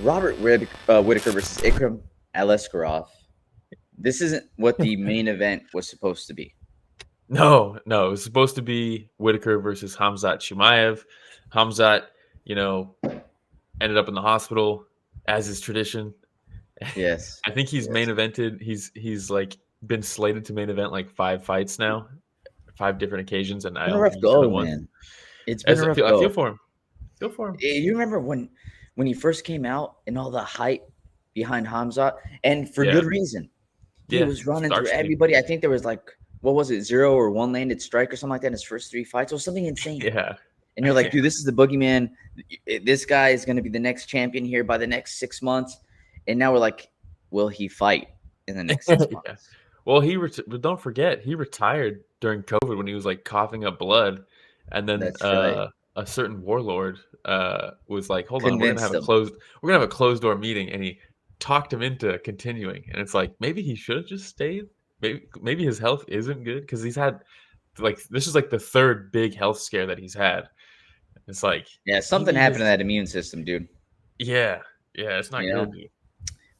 Whittaker versus Ikram Aliskerov. This isn't what the main event was supposed to be. No, it was supposed to be Whittaker versus Hamzat Chimaev. Hamzat, ended up in the hospital as is tradition. Yes. I think he's main Yes. evented. He's like been slated to main event like 5 fights now, 5 different occasions, and It's I been a don't rough think he's gonna go, win. man. It's been a rough I feel go. for him. Feel for him. You remember when he first came out and all the hype behind Hamzat, and for Yeah, good reason. He yeah. was running through Starch tank. everybody. I think there was like, what was it, 0 or 1 landed strike or something like that in his first 3 fights. It was something insane. Yeah, And you're like, yeah. dude, this is the boogeyman. This guy is going to be the next champion here by the next 6 months. And now we're like, will he fight in the next 6 months? Yeah. Well, but don't forget he retired during COVID when he was like coughing up blood, and then That's right. a certain warlord was like, "Hold on, Convinced him. we're gonna have a closed door meeting," and he talked him into continuing. And it's like maybe he should have just stayed. Maybe his health isn't good because he's had like this is like the third big health scare that he's had. It's like Yeah, something maybe happened to his that immune system, dude. yeah, it's not You good, know? dude.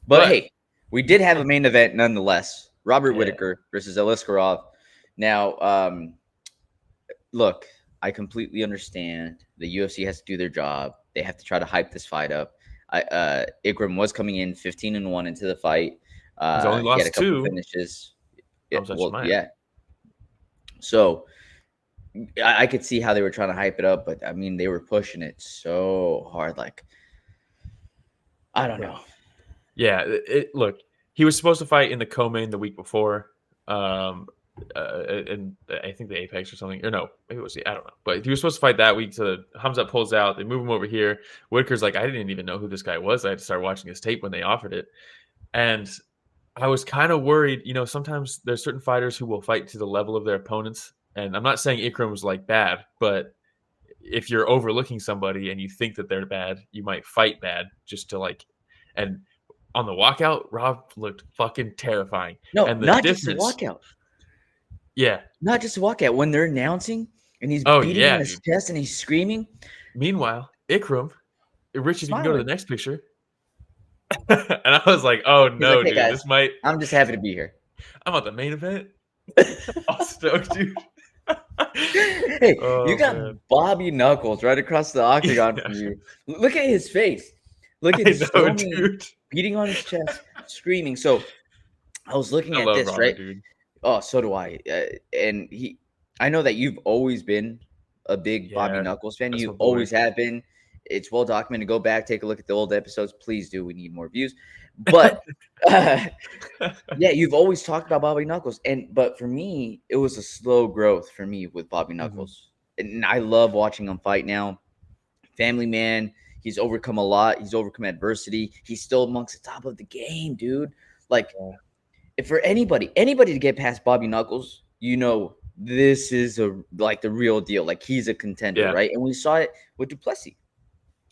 But But hey, we did have a main event nonetheless. Robert yeah, Whittaker versus Aliskerov. Now, look, I completely understand the UFC has to do their job. They have to try to hype this fight up. Ikram was coming in 15-1 into the fight. he's only He had a lost couple two. finishes. Yeah, Hamza well, Chimaev. yeah. So I could see how they were trying to hype it up, but I mean, they were pushing it so hard. Like, I don't know. Yeah, look, he was supposed to fight in the co-main the week before, and I think the Apex or something, or no, maybe it was I don't know, but he was supposed to fight that week. So Hamzat pulls out, they move him over here. Whitaker's like, I didn't even know who this guy was. I had to start watching his tape when they offered it, and I was kind of worried. Sometimes there's certain fighters who will fight to the level of their opponents, and I'm not saying Ikram was like bad, but if you're overlooking somebody and you think that they're bad, you might fight bad just to like and on the walkout, Rob looked fucking terrifying. No, And the not just a difference, walkout. yeah. Not just a walkout. When they're announcing and he's Oh beating on yeah, his dude. chest and he's screaming, Meanwhile, Ikram, Rich, if you can go to the smiling. next picture. And I was like, oh He's like, no, hey dude, guys, I'm just happy to be here. I'm at the main event. I'm stoked, dude. Hey, you Oh got man. Bobby Knuckles right across the octagon Yeah, from you. Look at his face. Look at I he's know, storming, dude. beating on his chest, screaming. So I was looking I at love this, Robert, right? dude. Oh, so do I. And I know that you've always been a big Bobby Yeah, Knuckles fan. that's You my boy. always have been. It's well documented. Go back, take a look at the old episodes. Please do. We need more views. But yeah, you've always talked about Bobby Knuckles, but for me, it was a slow growth for me with Bobby Mhm. Knuckles, and I love watching him fight now. Family man, he's overcome a lot. He's overcome adversity. He's still amongst the top of the game, dude. Like, Yeah. if for anybody to get past Bobby Knuckles, this is like the real deal. Like he's a contender, Yeah. right? And we saw it with Duplessis.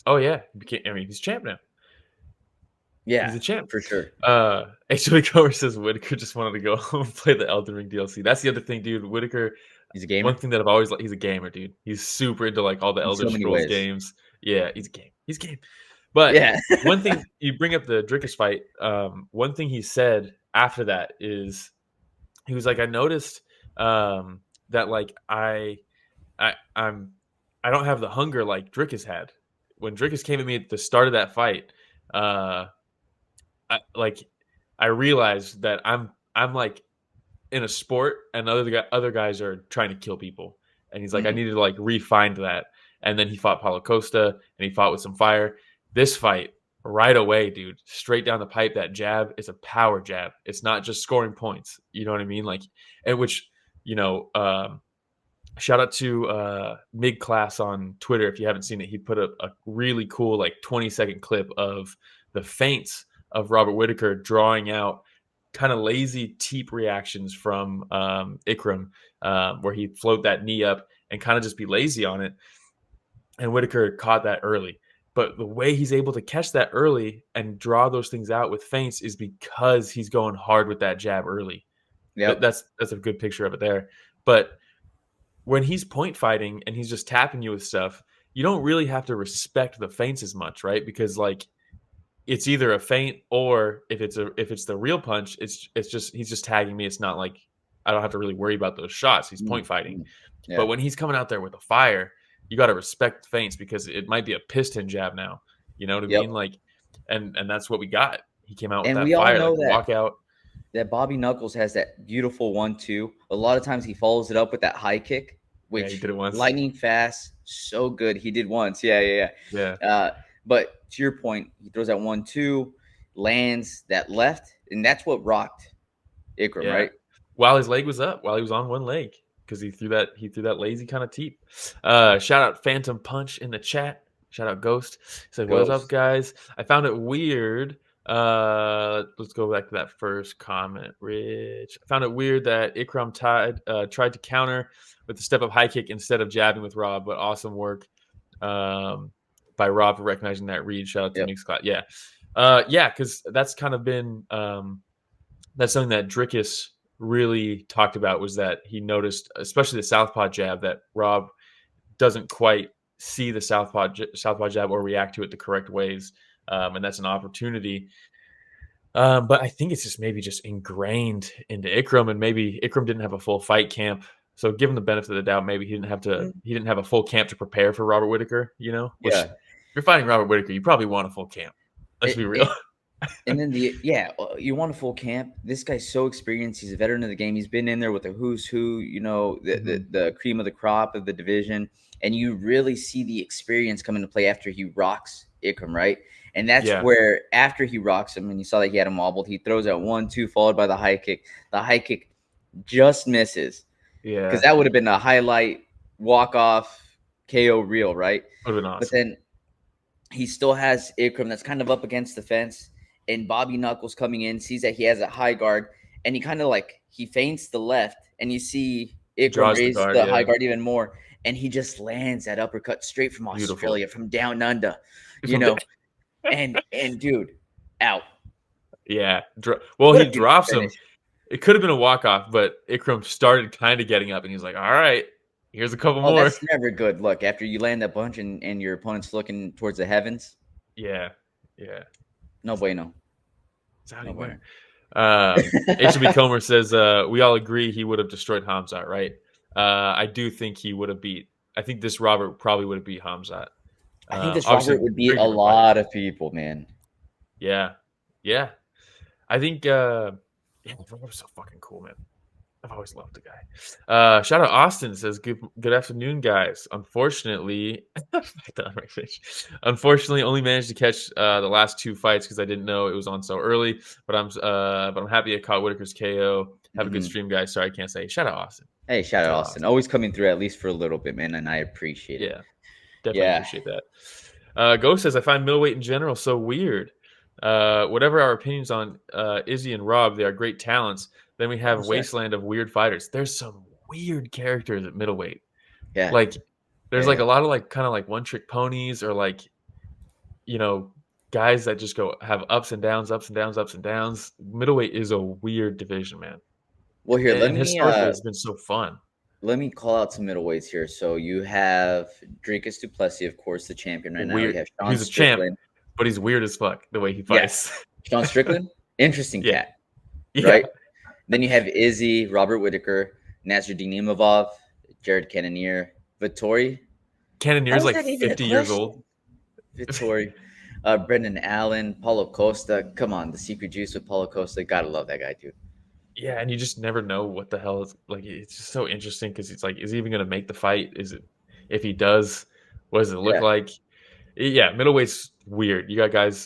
Oh yeah. He's champ now. Yeah, He's a champ. for sure. Actually, Comer says Whitaker just wanted to go home and play the Elden Ring DLC. That's the other thing, dude. Whitaker, He's a one gamer thing that I've always he's a gamer, dude. He's super into like all the in Elder so many Scrolls ways. games. Yeah, he's a game. He's a game. But Yeah. one thing you bring up the Drickus fight. One thing he said after that is he was like, I noticed that like I'm I don't have the hunger like Drickus had. When Drickus came at me at the start of that fight, uh, like I realized that I'm like in a sport and other guys are trying to kill people, and he's like I Mhm. needed to like refine that. And then he fought Paulo Costa and he fought with some fire. This fight right away, dude, straight down the pipe. That jab is a power jab. It's not just scoring points. You know what I mean? Like, and which you know. Shout out to Mid Class on Twitter. If you haven't seen it, he put a really cool like 20-second clip of the feints of Robert Whittaker drawing out kind of lazy teep reactions from Ikram, where he'd float that knee up and kind of just be lazy on it. And Whittaker caught that early. But the way he's able to catch that early and draw those things out with feints is because he's going hard with that jab early. Yep. That's a good picture of it there. But when he's point fighting and he's just tapping you with stuff, you don't really have to respect the feints as much, right? Because like it's either a feint or if it's the real punch, it's just he's just tagging me. It's not like I don't have to really worry about those shots. He's point fighting. Mm-hmm. But Yeah. when he's coming out there with a fire, you got to respect feints because it might be a piston jab now. You know what I Yep. mean? Like, and that's what we got. He came out with And that we all fire, like know a walkout. that Bobby Knuckles has that beautiful 1-2. A lot of times he follows it up with that high kick, Yeah, he which did it once. lightning fast, so good. He did once. Yeah. Yeah. But to your point, he throws that 1-2, lands that left, and that's what rocked Ikram, Yeah. right? While his leg was up, while he was on one leg, because he threw that lazy kind of teep. Shout out Phantom Punch in the chat. Shout out Ghost. He said, "What's up, Ghost. guys? I found it weird. Let's go back to that first comment, Rich. I found it weird that Ikram tried to counter with the step up high kick instead of jabbing with Rob, but awesome work by Rob for recognizing that read. Shout out to Yep. Mixcloud. Yeah, because that's kind of been that's something that Drickus really talked about, was that he noticed, especially the southpaw jab, that Rob doesn't quite see the southpaw jab or react to it the correct ways, and that's an opportunity. But I think it's just maybe just ingrained into Ikram, and maybe Ikram didn't have a full fight camp. So give him the benefit of the doubt. Maybe he didn't have a full camp to prepare for Robert Whittaker. Which if Yeah. you're fighting Robert Whittaker, you probably want a full camp. Let's be real. And then you want a full camp. This guy's so experienced. He's a veteran of the game. He's been in there with the who's who, the cream of the crop of the division. And you really see the experience come into play after he rocks Ikram, right? And that's where after he rocks him, and you saw that he had him wobbled, he throws out 1-2 followed by the high kick. The high kick just misses. Yeah. Because that would have been a highlight walk-off KO reel, right? Would have been awesome. But then he still has Ikram that's kind of up against the fence, and Bobby Knuckles coming in, sees that he has a high guard, and he kind of he feints the left, and you see Ikram raise the high guard even more, and he just lands that uppercut straight from Australia, from down under, and dude, out. Yeah. Well, he drops him. It could have been a walk-off, but Ikram started kind of getting up, and he's like, all right, here's a couple more. That's never good look after you land that bunch and your opponent's looking towards the heavens. Yeah. No bueno. No bueno. HB Comer says, we all agree he would have destroyed Hamzat, right? I do think he would have beat. I think this Robert probably would have beat Hamzat. I think this Robert would beat a lot of people, man. Yeah. I think Robert's so fucking cool, man. I've always loved the guy. Shout out Austin, says, good afternoon, guys. Unfortunately, only managed to catch the last two fights because I didn't know it was on so early. But I'm happy I caught Whittaker's KO. Have a good stream, guys. Sorry, I can't say. Shout out Austin. Hey, shout out Austin. Always coming through at least for a little bit, man, and I appreciate it. Yeah, definitely appreciate that. Ghost says, I find middleweight in general so weird. Whatever our opinions on Izzy and Rob, they are great talents. Then we have wasteland of weird fighters. There's some weird characters at middleweight. Yeah. There's a lot of kind of one trick ponies, or guys that just have ups and downs. Middleweight is a weird division, man. Well, here, historically it's been so fun. Let me call out some middleweights here. So you have Drickus du Plessis, of course, the champion right now. You have Sean he's a Strickland. champ, but he's weird as fuck the way he fights. Sean Strickland, interesting cat, right? Then you have Izzy, Robert Whittaker, Nasruddin Imavov, Jared Cannonier, Vittori. Cannonier's 50 years old. Vittori, Brendan Allen, Paulo Costa. Come on, the secret juice with Paulo Costa. Gotta love that guy, dude. Yeah, and you just never know what the hell is it's just so interesting because it's is he even going to make the fight? Is it, if he does, what does it look like? Yeah, middleweight's weird. You got guys.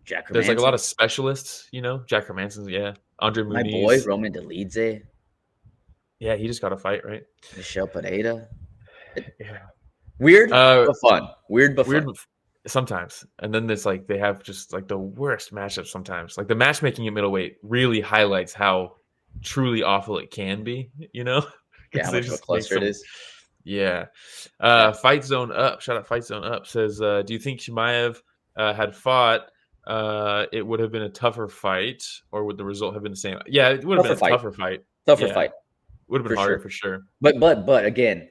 Jack there's a lot of specialists. Jack Hermansson's. Yeah, Andre Muniz. My boy Roman Dolidze. Yeah, he just got a fight, right? Michelle Pineda. Yeah, weird but fun. Weird but fun. Sometimes, and then there's they have just the worst matchups sometimes. The matchmaking at middleweight really highlights how truly awful it can be. Yeah, how much of a cluster it is. Yeah. Fight Zone Up. Shout out Fight Zone Up says, do you think Chimaev had fought, it would have been a tougher fight, or would the result have been the same? Yeah, it would have been a tougher fight. Tougher fight. Would have been harder for sure. But again,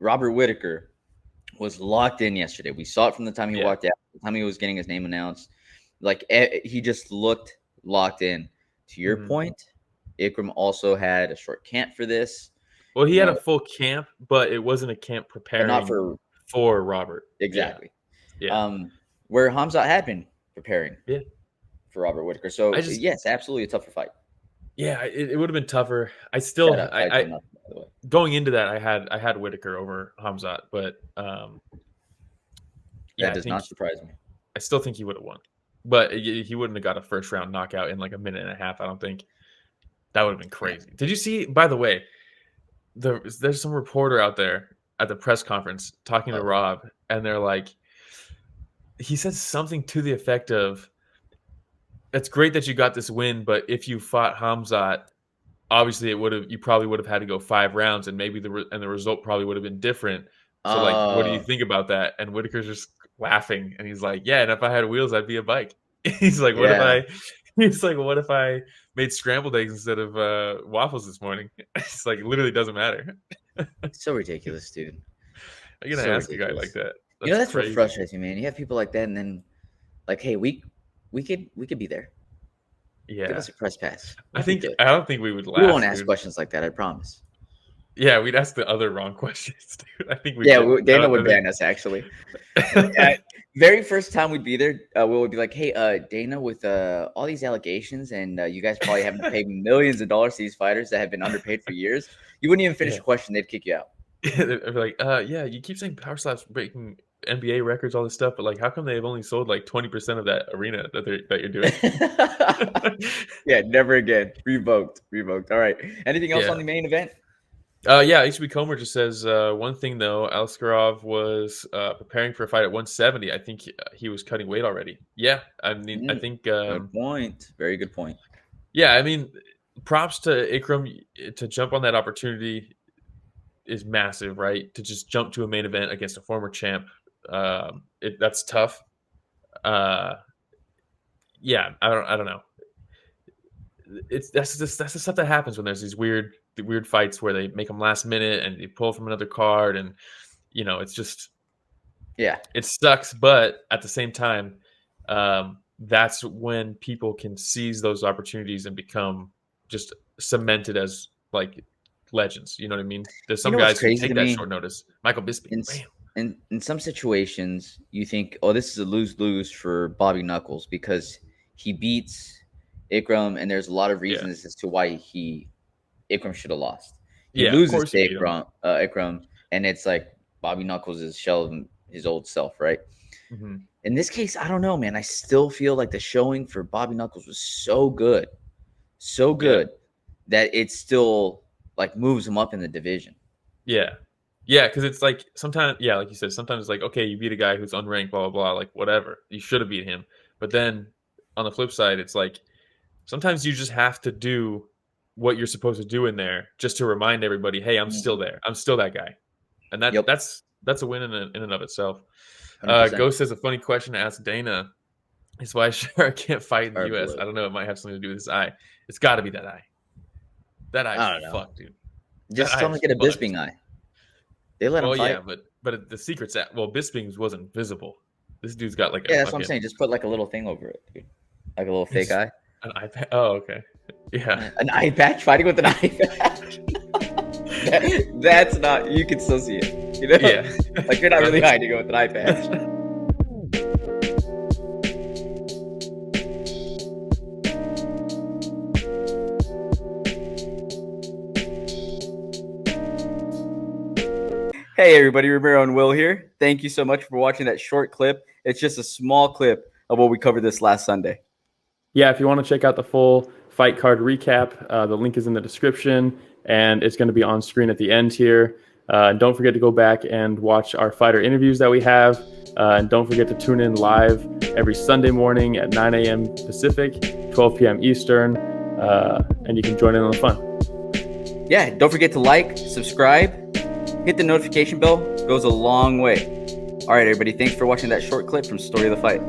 Robert Whittaker was locked in yesterday. We saw it from the time he walked out, the time he was getting his name announced. Like he just looked locked in. To your Mhm. point, Ikram also had a short camp for this, Well, he you had a know, full camp, but it wasn't a camp but not preparing for for Robert. Yeah, exactly. yeah, Um, where Hamzat had been preparing yeah. for Robert Whittaker. I So just, yes, absolutely a tougher fight. yeah, it would have been tougher. I Shout still, out fight to I nothing, by the way. going into that, I had Whittaker over Hamzat, but yeah, That does not surprise me. I still think he would have won, but he wouldn't have got a first round knockout in like a minute and a half. I don't think that would have been Yeah. crazy. Did you see? By the way, there's some reporter out there at the press conference talking to Oh. Rob, and they're like, he said something to the effect of, "It's great that you got this win, but if you fought Hamzat, obviously you probably would have had to go 5 rounds, and maybe the result probably would have been different. So like, what do you Uh, think about that?" And Whitaker's just laughing, and he's like, "Yeah, and if I had wheels, I'd be a bike." He's like, "What if yeah. I?" He's like, "What if I made scrambled eggs instead of waffles this morning?" It's like, it literally doesn't matter. So ridiculous, dude. I'm gonna So ask a guy like ridiculous. that. You know, That's that's what crazy. frustrates me, man. You have people like that, and then like, hey, we could be there. Give Yeah, us a press pass. I We think could. I don't think we would We won't last, ask dude. questions like that. I promise. Yeah, we'd ask the other wrong questions, dude. I think we Yeah, could. Dana I would think. ban us actually. Very first time we'd be there, we would be like, "Hey, Dana, with all these allegations, and you guys probably having to pay millions of dollars to these fighters that have been underpaid for years, you wouldn't even finish Yeah. a question; they'd kick you out." They're like, yeah, you keep saying Power Slap's breaking NBA records, all this stuff, but like, how come they've only sold like 20% of that arena that you're doing?" Yeah, never again. Revoked. Revoked. All right. Anything else on Yeah. the main event? Yeah, HB Comer just says one thing though. Aliskerov was preparing for a fight at 170. I think he was cutting weight already. Yeah, I mean, I Mm, think good point. Very good point. yeah, I mean, props to Ikram to jump on that opportunity is massive, right? To just jump to a main event against a former champ, that's tough. Uh, yeah, I don't know. It's that's the stuff that happens when there's these weird fights where they make them last minute and they pull from another card, and it's just, Yeah. it sucks. But at the same time, that's when people can seize those opportunities and become just cemented as like legends. You know what I mean? There's You some know what's guys who crazy take to that me? short notice. Michael Bisping, In bam. in some situations, you think, "Oh, this is a lose-lose for Bobby Knuckles," because he beats Ikram, and there's a lot of Yeah, reasons as to why Ikram should have lost. He yeah. Of loses course, to he beat him. Ikram, and it's like Bobby Knuckles is shell of his old self, right? Hmm. In this case, I don't know, man. I still feel like the showing for Bobby Knuckles was so Yeah, good that it still like moves him up in the division. yeah, yeah. Because it's like sometimes, yeah, like you said, sometimes it's like, okay, you beat a guy who's unranked, blah blah blah, like whatever. You should have beat him. But then on the flip side, it's like sometimes you just have to do what you're supposed to do in there just to remind everybody, hey, I'm still Mhm. there. I'm still that guy, and that Yep, that's a win in and of itself. 100%. Ghost has a funny question to ask Dana. Is why sure I can't fight in the Our U.S. blood. I don't know. It might have something to do with his eye. It's got to be that eye. That eye is I don't know. fucked, dude. That Just eye tell him is to get a fucked. Bisping eye. They let him Well, fight. yeah, but the secret's at, well, Bisping's wasn't visible. This dude's got like a Yeah, that's what I'm saying. fucking, Just put like a little thing over it, dude. Like a little fake it's eye. an iPad. Oh, okay. Yeah. An eye patch, fighting with an eye patch. That's not. You can still see it. You know, Yeah. like you're not really hiding it with an eye patch. Hey everybody, Romero and Will here. Thank you so much for watching that short clip. It's just a small clip of what we covered this last Sunday. Yeah, if you want to check out the full fight card recap, the link is in the description, and it's going to be on screen at the end here. Don't forget to go back and watch our fighter interviews that we have. And don't forget to tune in live every Sunday morning at 9 a.m. Pacific, 12 p.m. Eastern, and you can join in on the fun. Yeah, don't forget to like, subscribe, hit the notification bell. It goes a long way. All right, everybody. Thanks for watching that short clip from Story of the Fight.